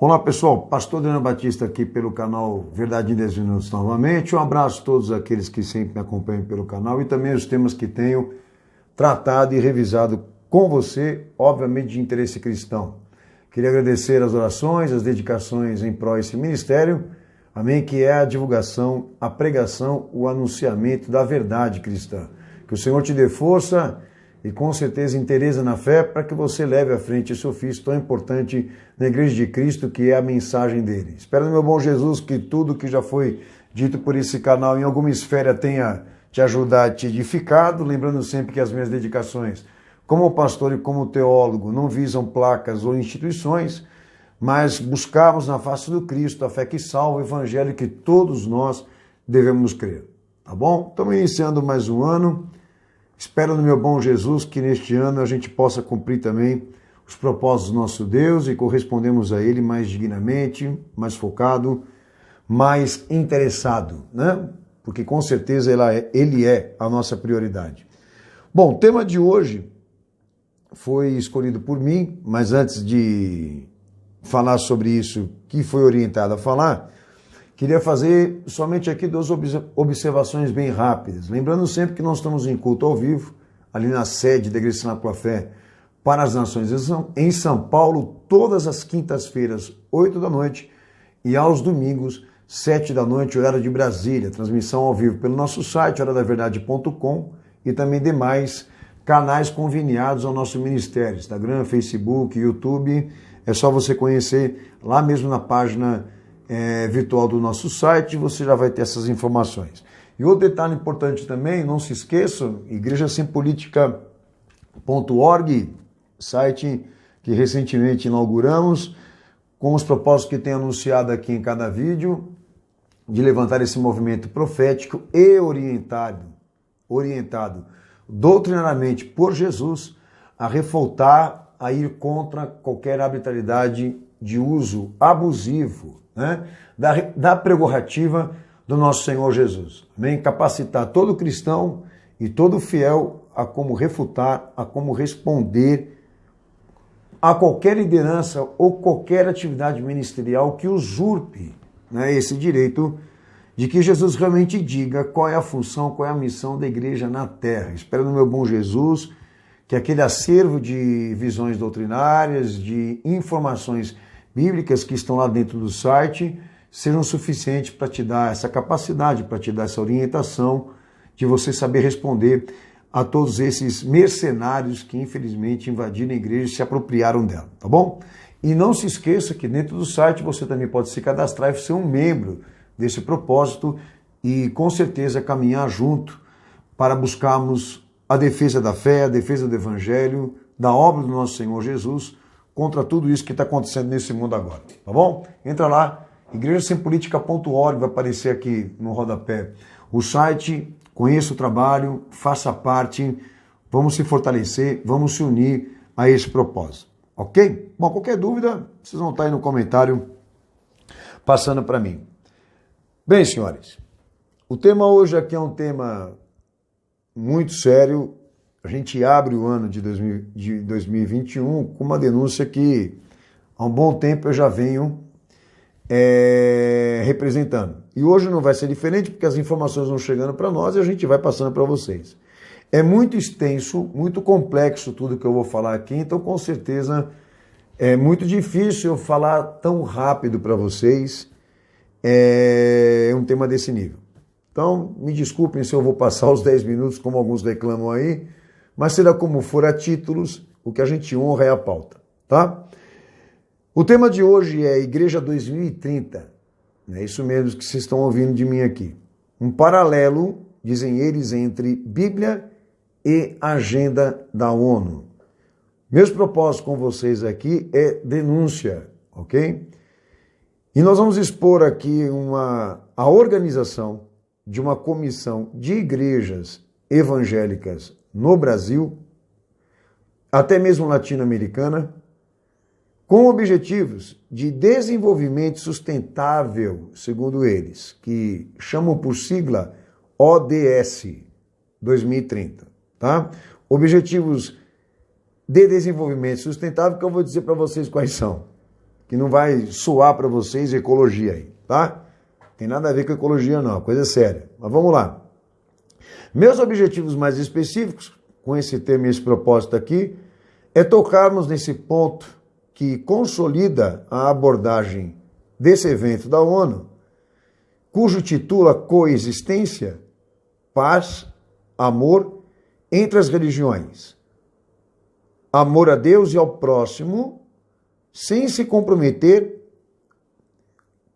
Olá pessoal, Pastor Adriano Batista aqui pelo canal Verdade em 10 Minutos novamente. Um abraço a todos aqueles que sempre me acompanham pelo canal e também os temas que tenho tratado e revisado com você, obviamente de interesse cristão. Queria agradecer as orações, as dedicações em prol desse ministério, amém, que é a divulgação, a pregação, o anunciamento da verdade cristã. Que o Senhor te dê força e com certeza interesse na fé para que você leve à frente esse ofício tão importante na Igreja de Cristo, que é a mensagem dele. Espero, meu bom Jesus, que tudo que já foi dito por esse canal em alguma esfera tenha te ajudado, te edificado, lembrando sempre que as minhas dedicações, como pastor e como teólogo, não visam placas ou instituições, mas buscamos na face do Cristo a fé que salva, o evangelho que todos nós devemos crer. Tá bom? Estamos iniciando mais um ano. Espero no meu bom Jesus que neste ano a gente possa cumprir também os propósitos do nosso Deus e correspondemos a Ele mais dignamente, mais focado, mais interessado, né? Porque com certeza Ele é a nossa prioridade. Bom, o tema de hoje foi escolhido por mim, mas antes de falar sobre isso, que foi orientado a falar, queria fazer somente aqui duas observações bem rápidas. Lembrando sempre que nós estamos em culto ao vivo, ali na sede da Igreja Sinal pela Fé para as Nações em São Paulo, todas as quintas-feiras, 8 da noite, e aos domingos, 7 da noite, horário de Brasília. Transmissão ao vivo pelo nosso site, horadaverdade.com, e também demais canais conveniados ao nosso ministério, Instagram, Facebook, YouTube. É só você conhecer lá mesmo na página virtual do nosso site, você já vai ter essas informações. E outro detalhe importante também, não se esqueçam, igrejasempolitica.org, site que recentemente inauguramos, com os propósitos que tem anunciado aqui em cada vídeo, de levantar esse movimento profético e orientado doutrinariamente por Jesus, a refutar, a ir contra qualquer arbitrariedade de uso abusivo, né, da prerrogativa do nosso Senhor Jesus. Amém? Capacitar todo cristão e todo fiel a como refutar, a como responder a qualquer liderança ou qualquer atividade ministerial que usurpe, né, esse direito de que Jesus realmente diga qual é a função, qual é a missão da igreja na terra. Espero no meu bom Jesus que aquele acervo de visões doutrinárias, de informações bíblicas que estão lá dentro do site sejam suficientes para te dar essa capacidade, para te dar essa orientação de você saber responder a todos esses mercenários que infelizmente invadiram a igreja e se apropriaram dela, tá bom? E não se esqueça que dentro do site você também pode se cadastrar e ser um membro desse propósito e com certeza caminhar junto para buscarmos a defesa da fé, a defesa do evangelho, da obra do nosso Senhor Jesus, contra tudo isso que está acontecendo nesse mundo agora, tá bom? Entra lá, igrejasempolitica.org, vai aparecer aqui no rodapé o site, conheça o trabalho, faça parte, vamos se fortalecer, vamos se unir a esse propósito, ok? Bom, qualquer dúvida, vocês vão estar aí no comentário passando para mim. Bem, senhores, o tema hoje aqui é um tema muito sério. A gente abre o ano de 2021 com uma denúncia que há um bom tempo eu já venho representando. E hoje não vai ser diferente porque as informações vão chegando para nós e a gente vai passando para vocês. É muito extenso, muito complexo tudo que eu vou falar aqui, então com certeza é muito difícil eu falar tão rápido para vocês um tema desse nível. Então, me desculpem se eu vou passar os 10 minutos, como alguns reclamam aí, mas será como for a títulos, o que a gente honra é a pauta, tá? O tema de hoje é Igreja 2030, é isso mesmo que vocês estão ouvindo de mim aqui. Um paralelo, dizem eles, entre Bíblia e agenda da ONU. Meus propósitos com vocês aqui é denúncia, ok? E nós vamos expor aqui a organização de uma comissão de igrejas evangélicas no Brasil, até mesmo latino-americana, com objetivos de desenvolvimento sustentável, segundo eles, que chamam por sigla ODS 2030, tá? Objetivos de desenvolvimento sustentável que eu vou dizer para vocês quais são. que não vai soar para vocês ecologia aí, tá? Tem nada a ver com ecologia não, coisa séria. Mas vamos lá. Meus objetivos mais específicos, com esse tema e esse propósito aqui, é tocarmos nesse ponto que consolida a abordagem desse evento da ONU, cujo título é Coexistência, Paz, Amor entre as religiões. Amor a Deus e ao próximo, sem se comprometer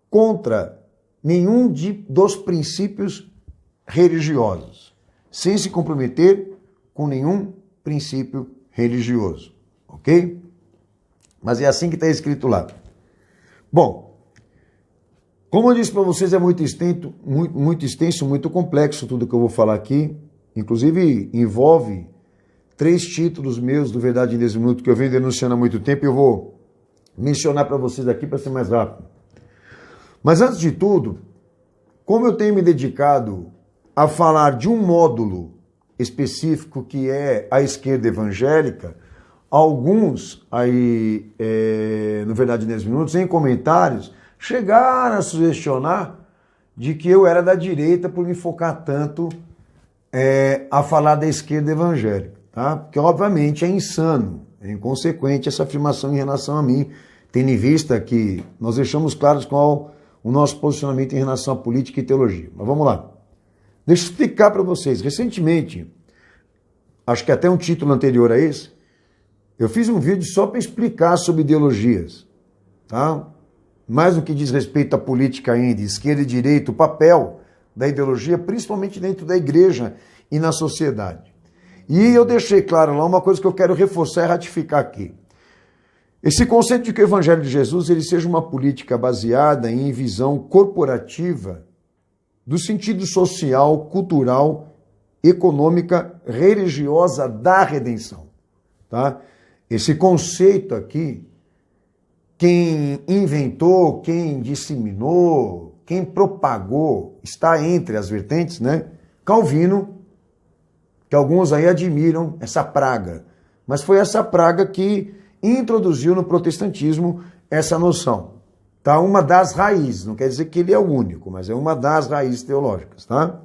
contra nenhum dos princípios religiosos. Sem se comprometer com nenhum princípio religioso. Ok? Mas é assim que está escrito lá. Bom, como eu disse para vocês, é muito extenso, muito complexo tudo que eu vou falar aqui. Inclusive, envolve 3 títulos meus do Verdade em 10 Minutos que eu venho denunciando há muito tempo e eu vou mencionar para vocês aqui para ser mais rápido. Mas antes de tudo, como eu tenho me dedicado a falar de um módulo específico que é a esquerda evangélica, alguns aí, no Verdade em 10 Minutos, em comentários, chegaram a sugestionar de que eu era da direita por me focar tanto a falar da esquerda evangélica, tá? Porque obviamente é insano, é inconsequente essa afirmação em relação a mim, tendo em vista que nós deixamos claros qual o nosso posicionamento em relação à política e teologia. Mas vamos lá. Deixa eu explicar para vocês. Recentemente, acho que até um título anterior a esse, eu fiz um vídeo só para explicar sobre ideologias, tá? Mais no que diz respeito à política ainda, esquerda e direita, o papel da ideologia, principalmente dentro da igreja e na sociedade. E eu deixei claro lá uma coisa que eu quero reforçar e ratificar aqui. Esse conceito de que o Evangelho de Jesus ele seja uma política baseada em visão corporativa do sentido social, cultural, econômica, religiosa da redenção. Tá? Esse conceito aqui, quem inventou, quem disseminou, quem propagou, está entre as vertentes, né? Calvino, que alguns aí admiram essa praga. Mas foi essa praga que introduziu no protestantismo essa noção. Tá? Uma das raízes, não quer dizer que ele é o único, mas é uma das raízes teológicas. Tá?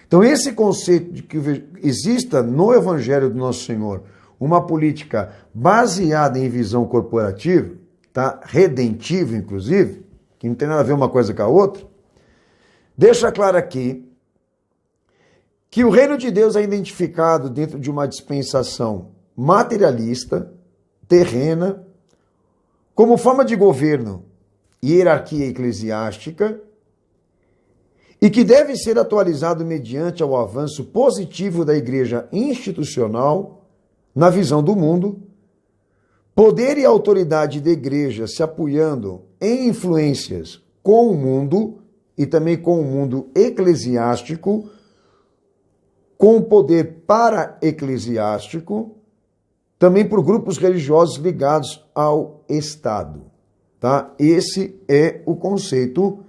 Então esse conceito de que exista no Evangelho do Nosso Senhor uma política baseada em visão corporativa, tá? Redentiva inclusive, que não tem nada a ver uma coisa com a outra, deixa claro aqui que o reino de Deus é identificado dentro de uma dispensação materialista, terrena, como forma de governo e hierarquia eclesiástica, e que deve ser atualizado mediante o avanço positivo da igreja institucional na visão do mundo, poder e autoridade da igreja se apoiando em influências com o mundo e também com o mundo eclesiástico, com o poder para-eclesiástico, também por grupos religiosos ligados ao Estado. Tá? Esse é o conceito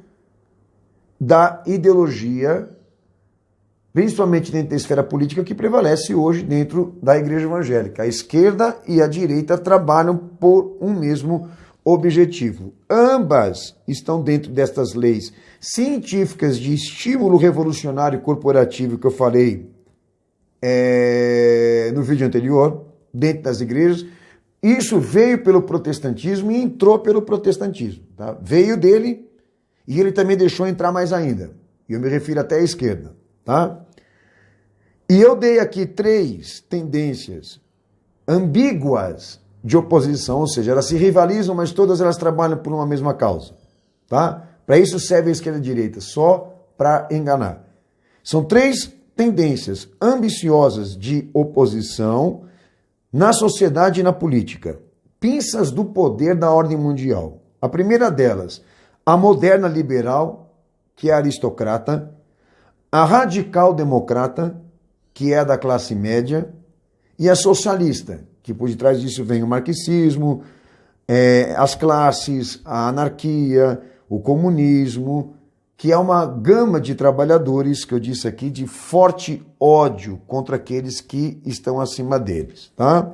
da ideologia, principalmente dentro da esfera política, que prevalece hoje dentro da igreja evangélica. A esquerda e a direita trabalham por um mesmo objetivo. Ambas estão dentro destas leis científicas de estímulo revolucionário corporativo que eu falei no vídeo anterior, dentro das igrejas. Isso veio pelo protestantismo e entrou pelo protestantismo. Tá? Veio dele e ele também deixou entrar mais ainda. E eu me refiro até à esquerda. Tá? E eu dei aqui 3 tendências ambíguas de oposição, ou seja, elas se rivalizam, mas todas elas trabalham por uma mesma causa. Tá? Para isso serve a esquerda e a direita, só para enganar. São 3 tendências ambiciosas de oposição na sociedade e na política. Pinças do poder da ordem mundial. A primeira delas, a moderna liberal, que é a aristocrata, a radical democrata, que é a da classe média, e a socialista, que por detrás disso vem o marxismo, as classes, a anarquia, o comunismo, que é uma gama de trabalhadores, que eu disse aqui, de forte ódio contra aqueles que estão acima deles. Tá?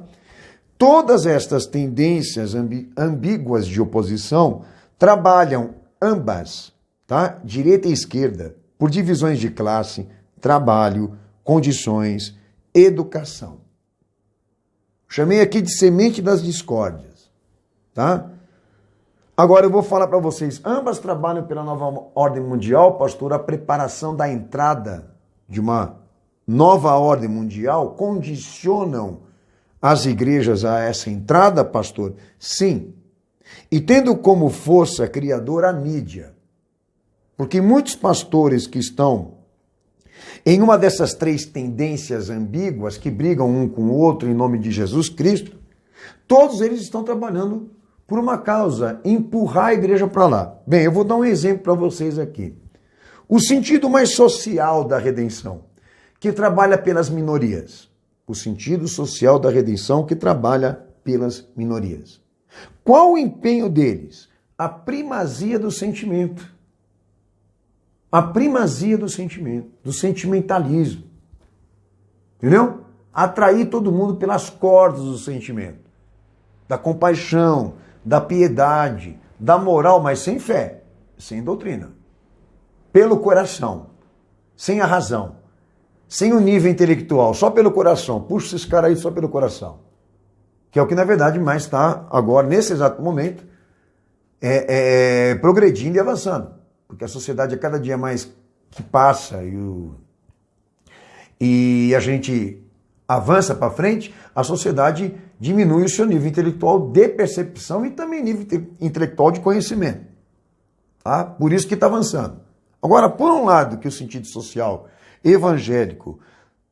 Todas estas tendências ambíguas de oposição trabalham ambas, tá? Direita e esquerda, por divisões de classe, trabalho, condições, educação. Chamei aqui de semente das discórdias, tá? Agora eu vou falar para vocês, ambas trabalham pela nova ordem mundial, pastor, a preparação da entrada de uma nova ordem mundial condicionam as igrejas a essa entrada, pastor? Sim. E tendo como força criadora a mídia. Porque muitos pastores que estão em uma dessas três tendências ambíguas, que brigam um com o outro em nome de Jesus Cristo, todos eles estão trabalhando por uma causa, empurrar a igreja para lá. Bem, eu vou dar um exemplo para vocês aqui. O sentido mais social da redenção, que trabalha pelas minorias. O sentido social da redenção que trabalha pelas minorias. Qual o empenho deles? A primazia do sentimento. A primazia do sentimento, do sentimentalismo. Entendeu? Atrair todo mundo pelas cordas do sentimento. Da compaixão, da piedade, da moral, mas sem fé, sem doutrina. Pelo coração, sem a razão. Sem o nível intelectual, só pelo coração. Puxa esses caras aí só pelo coração. Que é o que, na verdade, mais está agora, nesse exato momento, progredindo e avançando. Porque a sociedade, a cada dia mais que passa e a gente avança para frente, a sociedade diminui o seu nível intelectual de percepção e também nível intelectual de conhecimento. Tá? Por isso que está avançando. Agora, por um lado, que o sentido social evangélico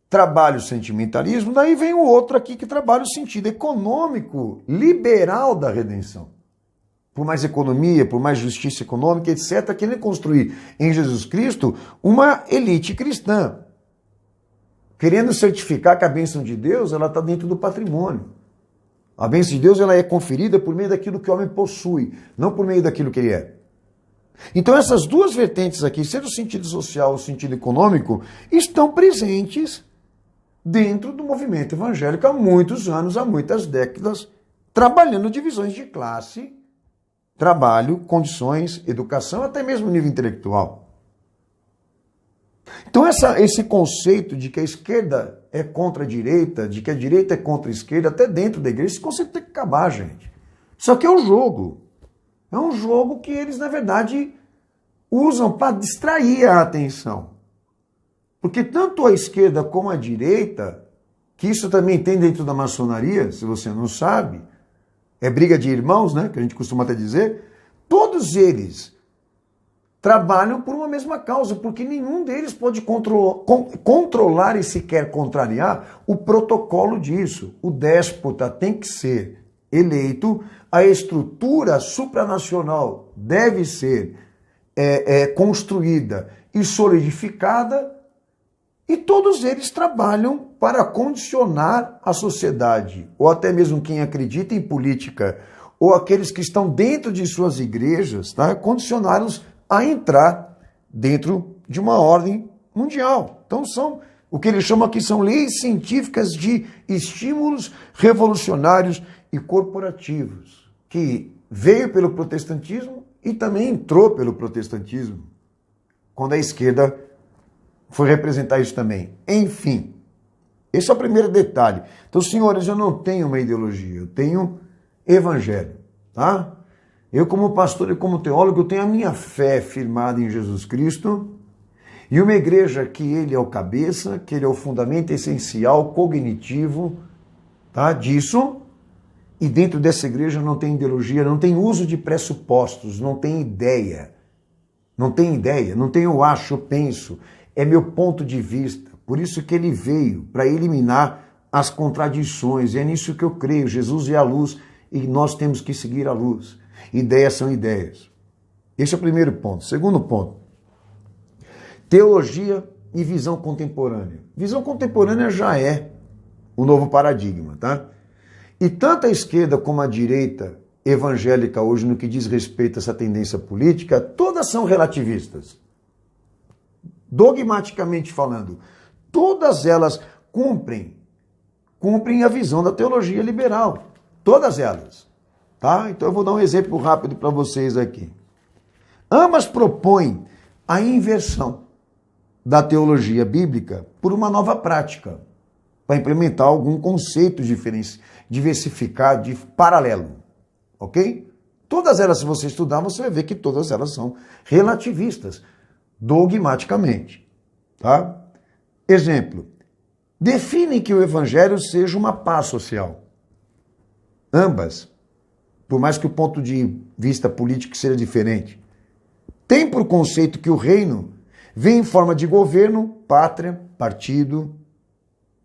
trabalha o sentimentalismo, daí vem o outro aqui que trabalha o sentido econômico, liberal da redenção. Por mais economia, por mais justiça econômica, etc., querendo construir em Jesus Cristo uma elite cristã. Querendo certificar que a bênção de Deus ela está dentro do patrimônio. A bênção de Deus ela é conferida por meio daquilo que o homem possui, não por meio daquilo que ele é. Então essas duas vertentes aqui, seja o sentido social ou o sentido econômico, estão presentes dentro do movimento evangélico há muitos anos, há muitas décadas, trabalhando divisões de classe, trabalho, condições, educação, até mesmo nível intelectual. Então esse conceito de que a esquerda é contra a direita, de que a direita é contra a esquerda, até dentro da igreja, esse conceito tem que acabar, gente. Isso aqui é um jogo. É um jogo que eles, na verdade, usam para distrair a atenção. Porque tanto a esquerda como a direita, que isso também tem dentro da maçonaria, se você não sabe, é briga de irmãos, né, que a gente costuma até dizer, todos eles trabalham por uma mesma causa, porque nenhum deles pode controlar e sequer contrariar o protocolo disso. O déspota tem que ser eleito, a estrutura supranacional deve ser construída e solidificada, e todos eles trabalham para condicionar a sociedade, ou até mesmo quem acredita em política, ou aqueles que estão dentro de suas igrejas, tá? Condicioná-los a entrar dentro de uma ordem mundial. Então são o que eles chamam aqui são leis científicas de estímulos revolucionários e corporativos, que veio pelo protestantismo e também entrou pelo protestantismo, quando a esquerda foi representar isso também. Enfim, esse é o primeiro detalhe. Então, senhores, eu não tenho uma ideologia, eu tenho evangelho, tá? Eu, como pastor e como teólogo, eu tenho a minha fé firmada em Jesus Cristo e uma igreja que ele é o cabeça, que ele é o fundamento essencial, cognitivo, tá? Disso. E dentro dessa igreja não tem ideologia, não tem uso de pressupostos, não tem ideia. Não tem ideia, não tem eu acho, eu penso. É meu ponto de vista. Por isso que ele veio, para eliminar as contradições. E é nisso que eu creio. Jesus é a luz e nós temos que seguir a luz. Ideias são ideias. Esse é o primeiro ponto. Segundo ponto. Teologia e visão contemporânea. Visão contemporânea já é o novo paradigma, tá? E tanto a esquerda como a direita evangélica hoje, no que diz respeito a essa tendência política, todas são relativistas. Dogmaticamente falando, todas elas cumprem a visão da teologia liberal. Todas elas. Tá? Então eu vou dar um exemplo rápido para vocês aqui. Ambas propõem a inversão da teologia bíblica por uma nova prática, para implementar algum conceito diversificado, paralelo. Ok? Todas elas, se você estudar, você vai ver que todas elas são relativistas, dogmaticamente. Tá? Exemplo. Definem que o evangelho seja uma paz social. Ambas, por mais que o ponto de vista político seja diferente, tem por conceito que o reino vem em forma de governo, pátria, partido,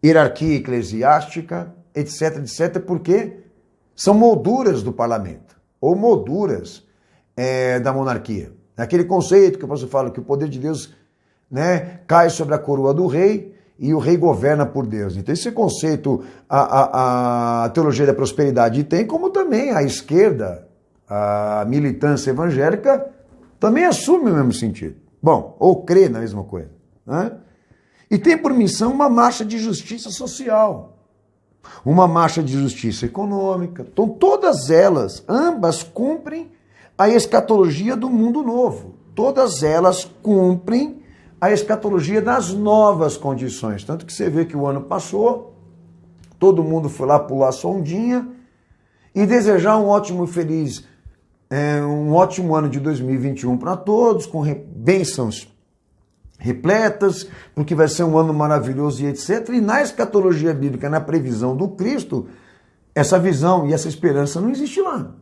hierarquia eclesiástica, etc, etc, porque são molduras do parlamento, ou molduras da monarquia. Aquele conceito que eu posso falar que o poder de Deus, né, cai sobre a coroa do rei e o rei governa por Deus. Então esse conceito a teologia da prosperidade tem, como também a esquerda, a militância evangélica, também assume o mesmo sentido. Bom, ou crê na mesma coisa. Né? E tem por missão uma marcha de justiça social, uma marcha de justiça econômica. Então todas elas, ambas cumprem a escatologia do mundo novo. Todas elas cumprem a escatologia das novas condições. Tanto que você vê que o ano passou, todo mundo foi lá pular a sondinha e desejar um ótimo e feliz um ótimo ano de 2021 para todos, com bênçãos repletas, porque vai ser um ano maravilhoso e etc. E na escatologia bíblica, na previsão do Cristo, essa visão e essa esperança não existe lá.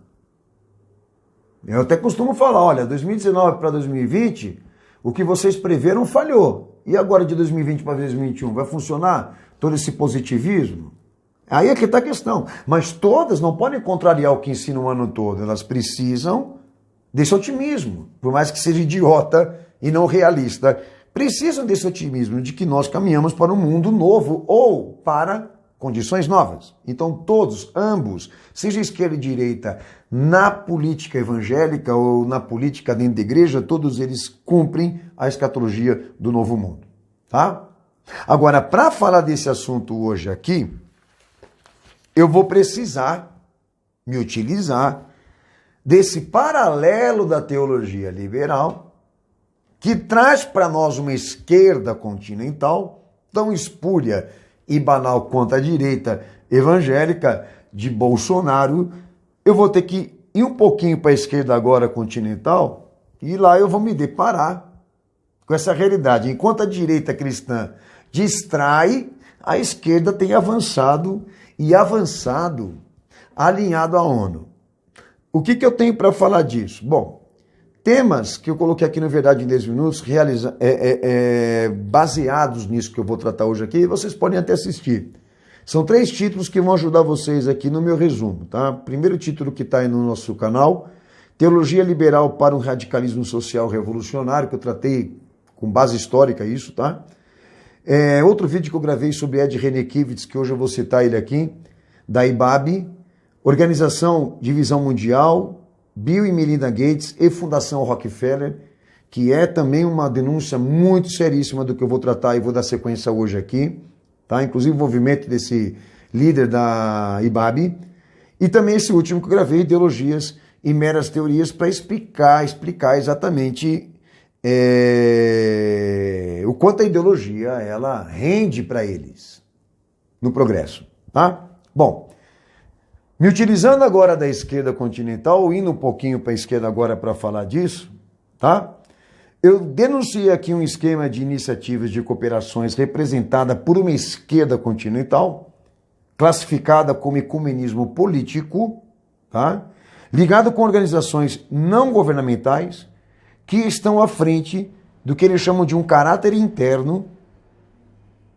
Eu até costumo falar, olha, 2019 para 2020, o que vocês preveram falhou. E agora de 2020 para 2021, vai funcionar todo esse positivismo? Aí é que está a questão. Mas todas não podem contrariar o que ensinam o ano todo. Elas precisam desse otimismo. Por mais que seja idiota e não realista, precisam desse otimismo de que nós caminhamos para um mundo novo ou para condições novas. Então todos, ambos, seja esquerda e direita, na política evangélica ou na política dentro da igreja, todos eles cumprem a escatologia do novo mundo. Tá? Agora, para falar desse assunto hoje aqui, eu vou precisar me utilizar desse paralelo da teologia liberal que traz para nós uma esquerda continental tão espúria e banal quanto a direita evangélica de Bolsonaro. Eu vou ter que ir um pouquinho para a esquerda agora continental e lá eu vou me deparar com essa realidade. Enquanto a direita cristã distrai, a esquerda tem avançado e avançado, alinhado à ONU. O que eu tenho para falar disso? Bom, temas que eu coloquei aqui no Verdade em 10 Minutos, baseados nisso que eu vou tratar hoje aqui, vocês podem até assistir. São 3 títulos que vão ajudar vocês aqui no meu resumo. Tá? Primeiro título que está aí no nosso canal, Teologia Liberal para um Radicalismo Social Revolucionário, que eu tratei com base histórica isso, tá? Outro vídeo que eu gravei sobre Ed Renekiewicz, que hoje eu vou citar ele aqui, da IBAB, Organização Divisão Mundial, Bill e Melinda Gates e Fundação Rockefeller, que é também uma denúncia muito seríssima do que eu vou tratar e vou dar sequência hoje aqui, tá? Inclusive o envolvimento desse líder da IBAB, e também esse último que eu gravei, Ideologias e Meras Teorias, para explicar exatamente o quanto a ideologia ela rende para eles no progresso, tá? Bom, me utilizando agora da esquerda continental, indo um pouquinho para a esquerda agora para falar disso, tá? Eu denunciei aqui um esquema de iniciativas de cooperações representada por uma esquerda continental, classificada como ecumenismo político, tá? Ligado com organizações não governamentais que estão à frente do que eles chamam de um caráter interno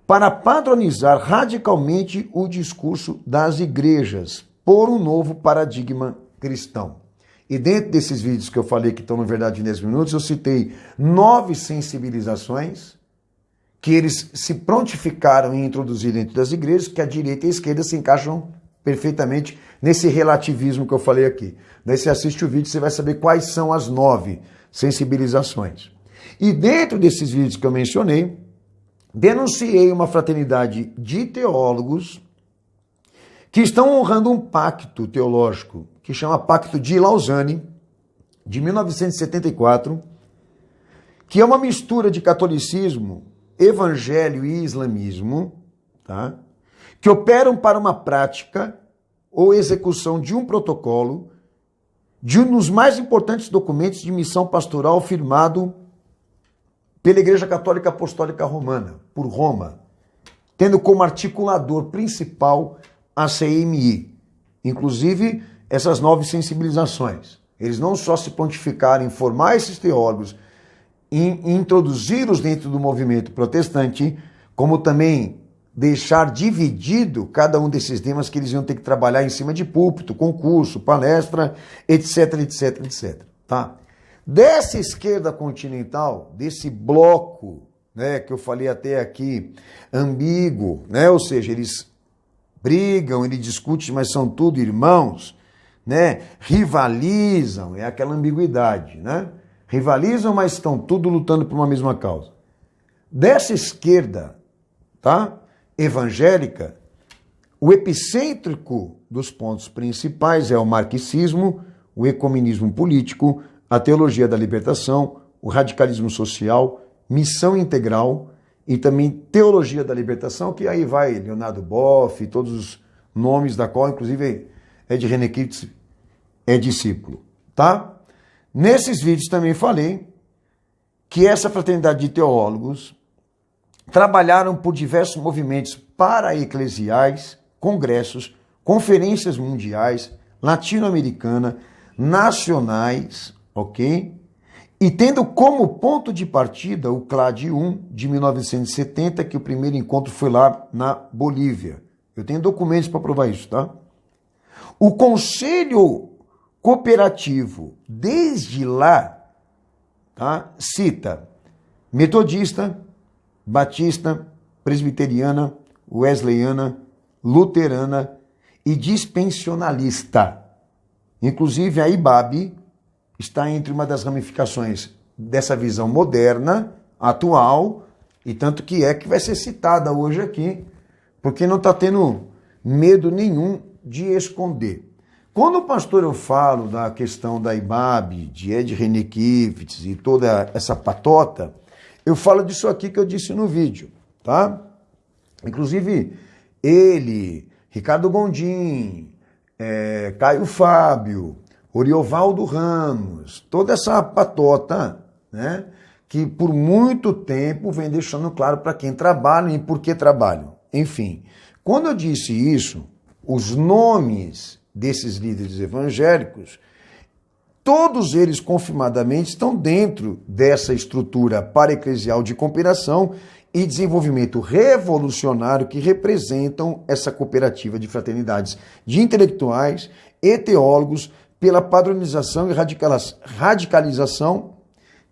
para padronizar radicalmente o discurso das igrejas por um novo paradigma cristão. E dentro desses vídeos que eu falei que estão no Verdade em 10 Minutos, eu citei 9 sensibilizações que eles se prontificaram em introduzir dentro das igrejas, que a direita e a esquerda se encaixam perfeitamente nesse relativismo que eu falei aqui. Daí você assiste o vídeo e você vai saber quais são as 9 sensibilizações. E dentro desses vídeos que eu mencionei, denunciei uma fraternidade de teólogos que estão honrando um pacto teológico que chama Pacto de Lausanne, de 1974, que é uma mistura de catolicismo, evangelho e islamismo, tá? Que operam para uma prática ou execução de um protocolo de um dos mais importantes documentos de missão pastoral firmado pela Igreja Católica Apostólica Romana, por Roma, tendo como articulador principal a CMI, inclusive essas 9 sensibilizações. Eles não só se pontificaram em formar esses teólogos, em introduzi-los dentro do movimento protestante, como também deixar dividido cada um desses temas que eles iam ter que trabalhar em cima de púlpito, concurso, palestra, etc, etc, etc. Tá? Dessa esquerda continental, desse bloco, né, que eu falei até aqui, ambíguo, né, ou seja, eles brigam, eles discutem, mas são tudo irmãos, né, rivalizam, é aquela ambiguidade, né? Rivalizam, mas estão tudo lutando por uma mesma causa. Dessa esquerda, tá? Evangélica, o epicêntrico dos pontos principais é o marxismo, o ecumenismo político, a teologia da libertação, o radicalismo social, missão integral e também teologia da libertação, que aí vai Leonardo Boff, todos os nomes da qual, inclusive, Ed Renekiewicz é discípulo, tá? Nesses vídeos também falei que essa fraternidade de teólogos trabalharam por diversos movimentos para-eclesiais, congressos, conferências mundiais, latino-americana, nacionais, ok? E tendo como ponto de partida o CLAD 1 de 1970, que o primeiro encontro foi lá na Bolívia. Eu tenho documentos para provar isso, tá? O Conselho Cooperativo, desde lá, tá, cita metodista, batista, presbiteriana, wesleyana, luterana e dispensionalista. Inclusive a IBAB está entre uma das ramificações dessa visão moderna, atual, e tanto que é que vai ser citada hoje aqui, porque não está tendo medo nenhum de esconder. Quando, pastor, eu falo da questão da IBAB, de Ed Renekiewicz e toda essa patota, eu falo disso aqui que eu disse no vídeo, tá? Inclusive, ele, Ricardo Gondim, Caio Fábio, Oriovaldo Ramos, toda essa patota, né? Que por muito tempo vem deixando claro para quem trabalha e por que trabalham. Enfim, quando eu disse isso, os nomes desses líderes evangélicos, todos eles confirmadamente estão dentro dessa estrutura para-eclesial de cooperação e desenvolvimento revolucionário que representam essa cooperativa de fraternidades de intelectuais e teólogos pela padronização e radicalização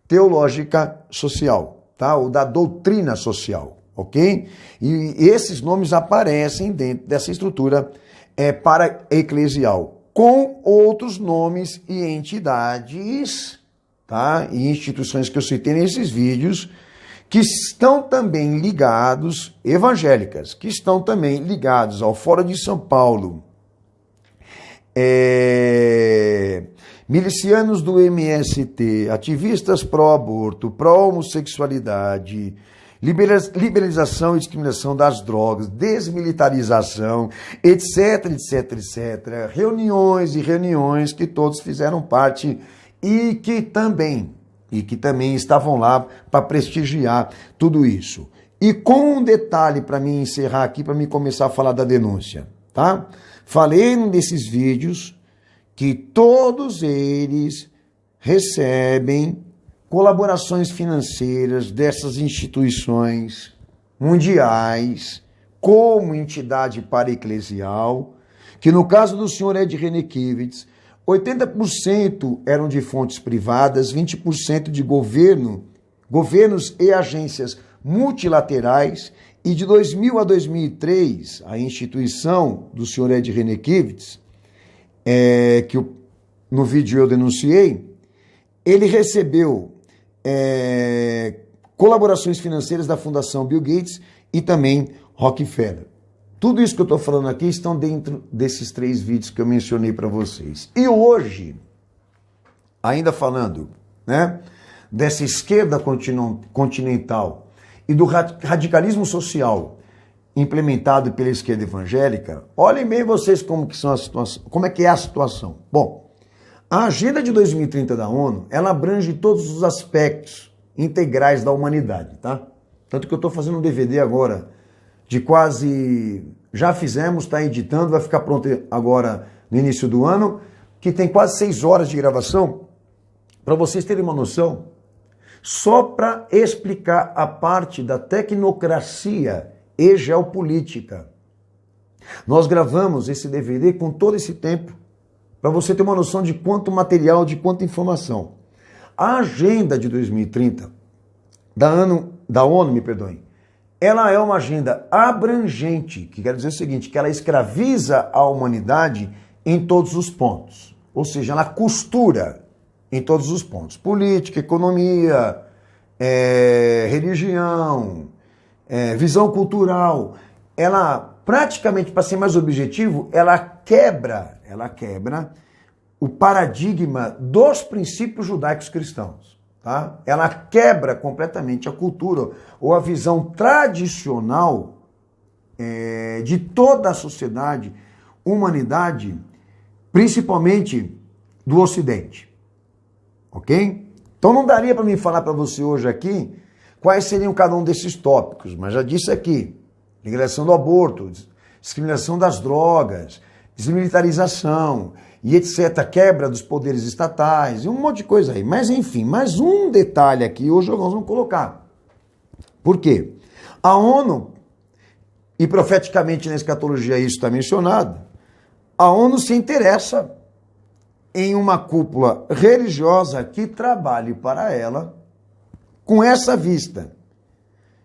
teológica social, tá? Ou da doutrina social, ok? E esses nomes aparecem dentro dessa estrutura para-eclesial, com outros nomes e entidades, tá? E instituições que eu citei nesses vídeos, que estão também ligados, evangélicas, que estão também ligados ao Fórum de São Paulo, milicianos do MST, ativistas pró-aborto, pró-homossexualidade, liberalização e discriminação das drogas, desmilitarização, etc, etc, etc. Reuniões e reuniões que todos fizeram parte e que também estavam lá para prestigiar tudo isso. E com um detalhe para mim encerrar aqui, para mim começar a falar da denúncia, tá? Falei nesses vídeos que todos eles recebem colaborações financeiras dessas instituições mundiais, como entidade para-eclesial, que no caso do senhor Ed Renekiewicz, 80% eram de fontes privadas, 20% de governos e agências multilaterais, e de 2000 a 2003, a instituição do senhor Ed Renekiewicz, que no vídeo eu denunciei, ele recebeu colaborações financeiras da Fundação Bill Gates e também Rockefeller. Tudo isso que eu estou falando aqui estão dentro desses 3 vídeos que eu mencionei para vocês. E hoje, ainda falando, né, dessa esquerda continental e do radicalismo social implementado pela esquerda evangélica, olhem bem vocês como é que é a situação. Bom, a Agenda de 2030 da ONU, ela abrange todos os aspectos integrais da humanidade, tá? Tanto que eu estou fazendo um DVD agora de já fizemos, está editando, vai ficar pronto agora no início do ano, que tem quase 6 horas de gravação, para vocês terem uma noção, só para explicar a parte da tecnocracia e geopolítica. Nós gravamos esse DVD com todo esse tempo, para você ter uma noção de quanto material, de quanta informação. A Agenda de 2030 da ONU, me perdoem, ela é uma agenda abrangente, que quer dizer o seguinte, que ela escraviza a humanidade em todos os pontos. Ou seja, ela costura em todos os pontos. Política, economia, religião, visão cultural. Ela praticamente, para ser mais objetivo, ela quebra o paradigma dos princípios judaicos cristãos. Tá? Ela quebra completamente a cultura ou a visão tradicional de toda a sociedade, humanidade, principalmente do Ocidente. Ok? Então não daria para mim falar para você hoje aqui quais seriam cada um desses tópicos, mas já disse aqui, legalização do aborto, discriminação das drogas, desmilitarização e etc., quebra dos poderes estatais e um monte de coisa aí. Mas enfim, mais um detalhe aqui hoje nós vamos colocar. Por quê? A ONU, e profeticamente na escatologia isso está mencionado, a ONU se interessa em uma cúpula religiosa que trabalhe para ela com essa vista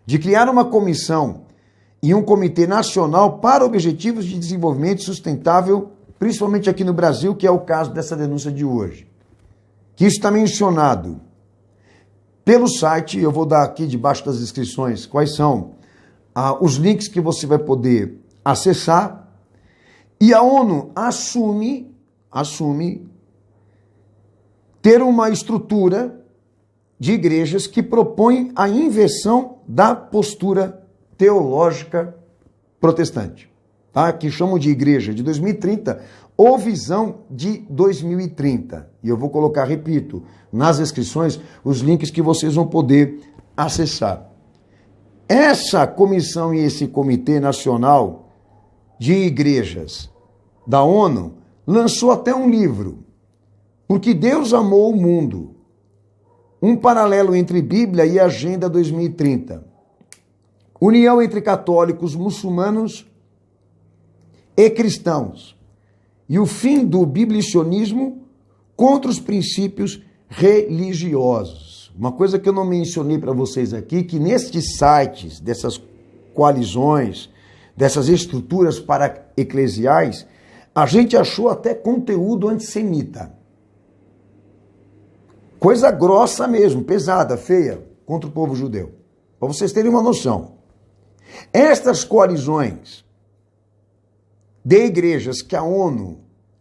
de criar uma comissão e um comitê nacional para objetivos de desenvolvimento sustentável, principalmente aqui no Brasil, que é o caso dessa denúncia de hoje. Que isso está mencionado pelo site, eu vou dar aqui debaixo das descrições quais são os links que você vai poder acessar, e a ONU assume ter uma estrutura de igrejas que propõe a inversão da postura teológica protestante, tá? Que chamam de igreja de 2030 ou visão de 2030. E eu vou colocar, repito, nas descrições os links que vocês vão poder acessar. Essa comissão e esse Comitê Nacional de Igrejas da ONU lançou até um livro, Porque Deus Amou o Mundo, um paralelo entre Bíblia e Agenda 2030. União entre católicos, muçulmanos e cristãos. E o fim do biblicionismo contra os princípios religiosos. Uma coisa que eu não mencionei para vocês aqui, que nestes sites, dessas coalizões, dessas estruturas para-eclesiais, a gente achou até conteúdo antissemita. Coisa grossa mesmo, pesada, feia, contra o povo judeu. Para vocês terem uma noção. Estas coalizões de igrejas que a ONU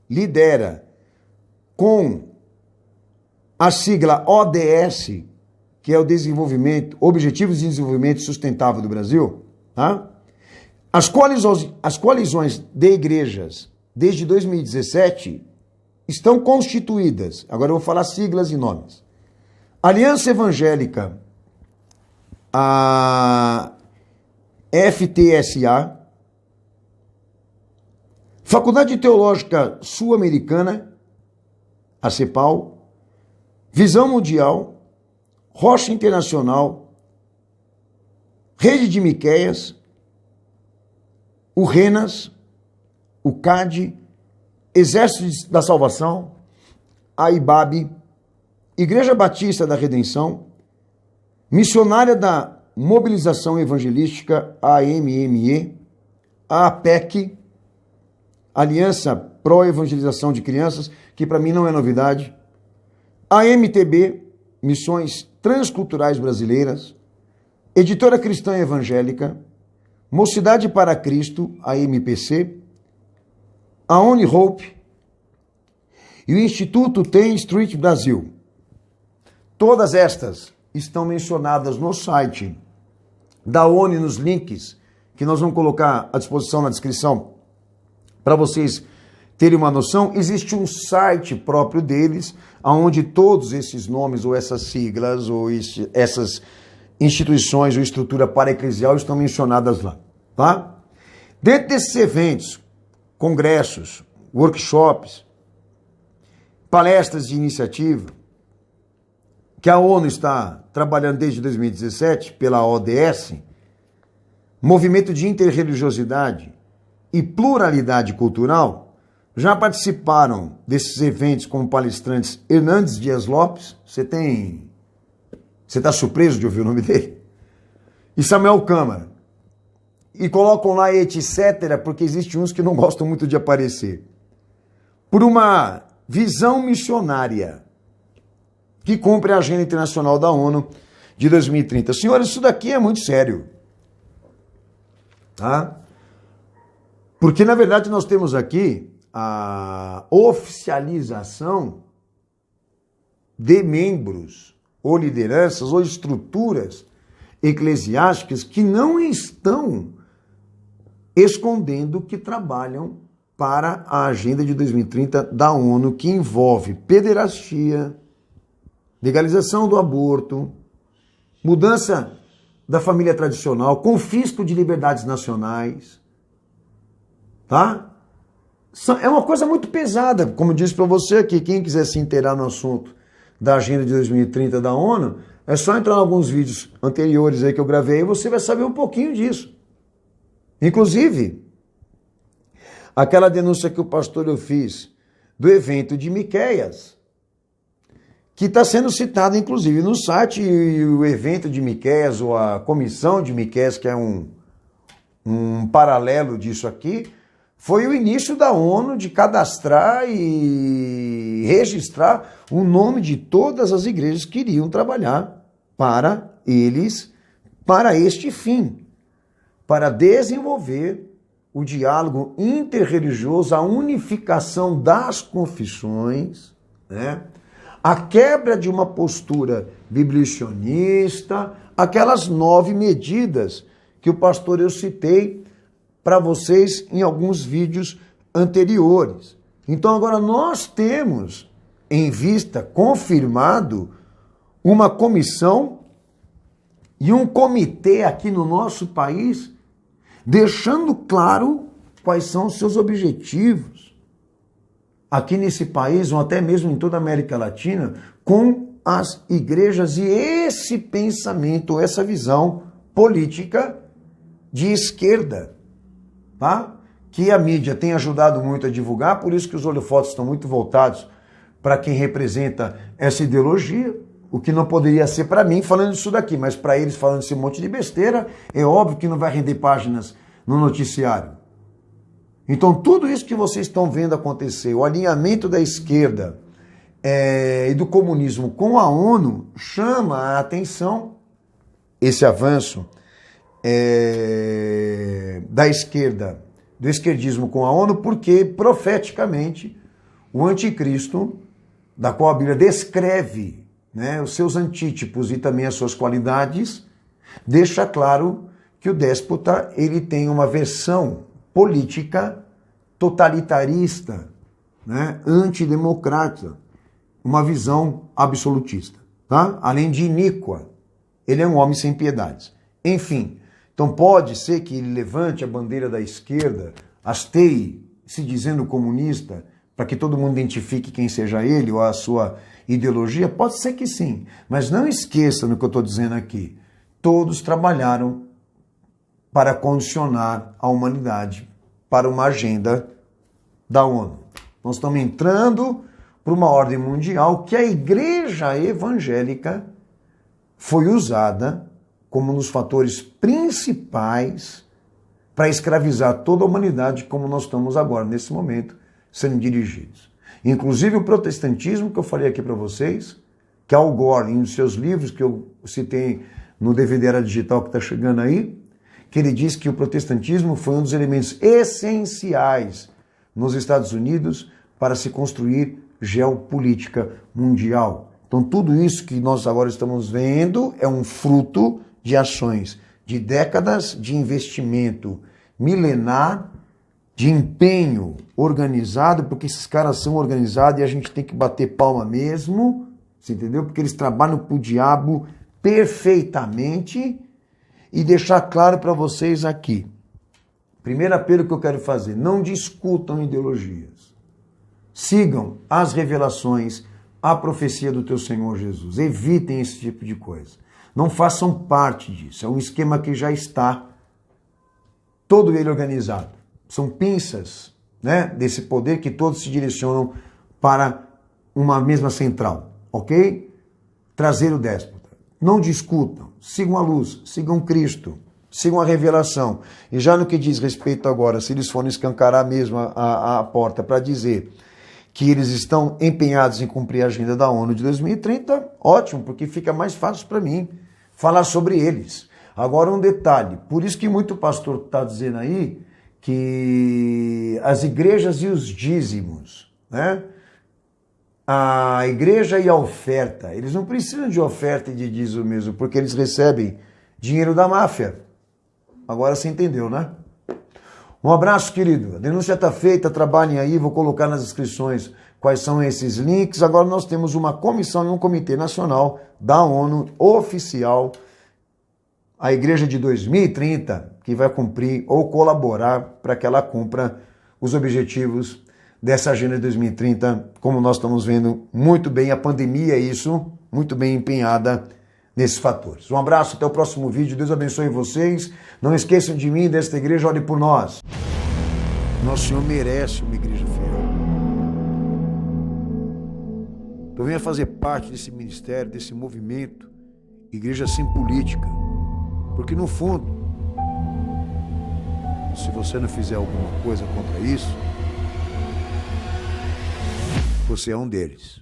lidera com a sigla ODS, que é o Objetivos de Desenvolvimento Sustentável do Brasil, tá? As coalizões de igrejas desde 2017 estão constituídas, agora eu vou falar siglas e nomes. Aliança Evangélica, a FTSA, Faculdade Teológica Sul-Americana, a CEPAL, Visão Mundial, Rocha Internacional, Rede de Miqueias, o RENAS, o CAD, Exército da Salvação, a IBAB, Igreja Batista da Redenção, Missionária da Mobilização Evangelística, AMME, a APEC, Aliança Pró-Evangelização de Crianças, que para mim não é novidade, a MTB, Missões Transculturais Brasileiras, Editora Cristã Evangélica, Mocidade para Cristo, a MPC, a Only Hope e o Instituto Tem Street Brasil. Todas estas estão mencionadas no site da ONU, nos links que nós vamos colocar à disposição na descrição para vocês terem uma noção. Existe um site próprio deles, onde todos esses nomes ou essas siglas ou essas instituições ou estrutura para-eclesial estão mencionadas lá, tá? Dentro desses eventos, congressos, workshops, palestras de iniciativa, que a ONU está trabalhando desde 2017 pela ODS, Movimento de Interreligiosidade e Pluralidade Cultural, já participaram desses eventos como palestrantes Hernandes Dias Lopes, você está surpreso de ouvir o nome dele? E Samuel Câmara. E colocam lá etc, porque existem uns que não gostam muito de aparecer. Por uma visão missionária que cumpre a Agenda Internacional da ONU de 2030. Senhores, isso daqui é muito sério. Tá? Porque, na verdade, nós temos aqui a oficialização de membros ou lideranças ou estruturas eclesiásticas que não estão escondendo que trabalham para a Agenda de 2030 da ONU, que envolve pederastia, legalização do aborto, mudança da família tradicional, confisco de liberdades nacionais, tá? É uma coisa muito pesada, como eu disse para você aqui, quem quiser se inteirar no assunto da Agenda de 2030 da ONU, é só entrar em alguns vídeos anteriores aí que eu gravei e você vai saber um pouquinho disso. Inclusive, aquela denúncia que o pastor eu fiz do evento de Miqueias, que está sendo citado inclusive no site, e o evento de Miqueias, ou a comissão de Miqueias, que é um paralelo disso aqui, foi o início da ONU de cadastrar e registrar o nome de todas as igrejas que iriam trabalhar para eles, para este fim, para desenvolver o diálogo interreligioso, a unificação das confissões, né? A quebra de uma postura biblicionista, aquelas 9 medidas que o pastor eu citei para vocês em alguns vídeos anteriores. Então agora nós temos em vista, confirmado, uma comissão e um comitê aqui no nosso país, deixando claro quais são os seus objetivos aqui nesse país, ou até mesmo em toda a América Latina, com as igrejas e esse pensamento, essa visão política de esquerda, tá? Que a mídia tem ajudado muito a divulgar, por isso que os holofotes estão muito voltados para quem representa essa ideologia, o que não poderia ser para mim falando isso daqui, mas para eles falando esse monte de besteira, é óbvio que não vai render páginas no noticiário. Então tudo isso que vocês estão vendo acontecer, o alinhamento da esquerda e do comunismo com a ONU, chama a atenção esse avanço da esquerda, do esquerdismo com a ONU, porque profeticamente o anticristo, da qual a Bíblia descreve, né, os seus antítipos e também as suas qualidades, deixa claro que o déspota ele tem uma versão política totalitarista, né, antidemocrata, uma visão absolutista, tá? Além de iníqua, ele é um homem sem piedades. Enfim, então pode ser que ele levante a bandeira da esquerda, hasteie, se dizendo comunista, para que todo mundo identifique quem seja ele ou a sua ideologia? Pode ser que sim, mas não esqueça no que eu estou dizendo aqui. Todos trabalharam para condicionar a humanidade para uma agenda da ONU. Nós estamos entrando para uma ordem mundial que a igreja evangélica foi usada como um dos fatores principais para escravizar toda a humanidade, como nós estamos agora, nesse momento, sendo dirigidos. Inclusive o protestantismo, que eu falei aqui para vocês, que Al Gore, em um dos seus livros, que eu citei no DVD Era Digital que está chegando aí, que ele diz que o protestantismo foi um dos elementos essenciais nos Estados Unidos para se construir geopolítica mundial. Então tudo isso que nós agora estamos vendo é um fruto de ações, de décadas de investimento milenar, de empenho organizado, porque esses caras são organizados e a gente tem que bater palma mesmo, você entendeu? Porque eles trabalham para o diabo perfeitamente. E deixar claro para vocês aqui, primeiro apelo que eu quero fazer, não discutam ideologias. Sigam as revelações, a profecia do teu Senhor Jesus. Evitem esse tipo de coisa. Não façam parte disso. É um esquema que já está todo ele organizado. São pinças, né, desse poder que todos se direcionam para uma mesma central, ok? Traseiro déspota. Não discutam, sigam a luz, sigam Cristo, sigam a revelação. E já no que diz respeito agora, se eles forem escancarar mesmo a porta para dizer que eles estão empenhados em cumprir a agenda da ONU de 2030, ótimo, porque fica mais fácil para mim falar sobre eles. Agora um detalhe, por isso que muito pastor está dizendo aí que as igrejas e os dízimos, né? A igreja e a oferta, eles não precisam de oferta e de dízimo mesmo, porque eles recebem dinheiro da máfia. Agora você entendeu, né? Um abraço, querido. A denúncia está feita, trabalhem aí, vou colocar nas inscrições quais são esses links. Agora nós temos uma comissão e um comitê nacional da ONU oficial, a Igreja de 2030, que vai cumprir ou colaborar para que ela cumpra os objetivos dessa agenda de 2030, como nós estamos vendo muito bem, a pandemia é isso, muito bem empenhada nesses fatores. Um abraço, até o próximo vídeo, Deus abençoe vocês, não esqueçam de mim, desta igreja, ore por nós. Nosso Senhor merece uma igreja fiel. Então venha fazer parte desse ministério, desse movimento, igreja sem política, porque no fundo, se você não fizer alguma coisa contra isso, você é um deles.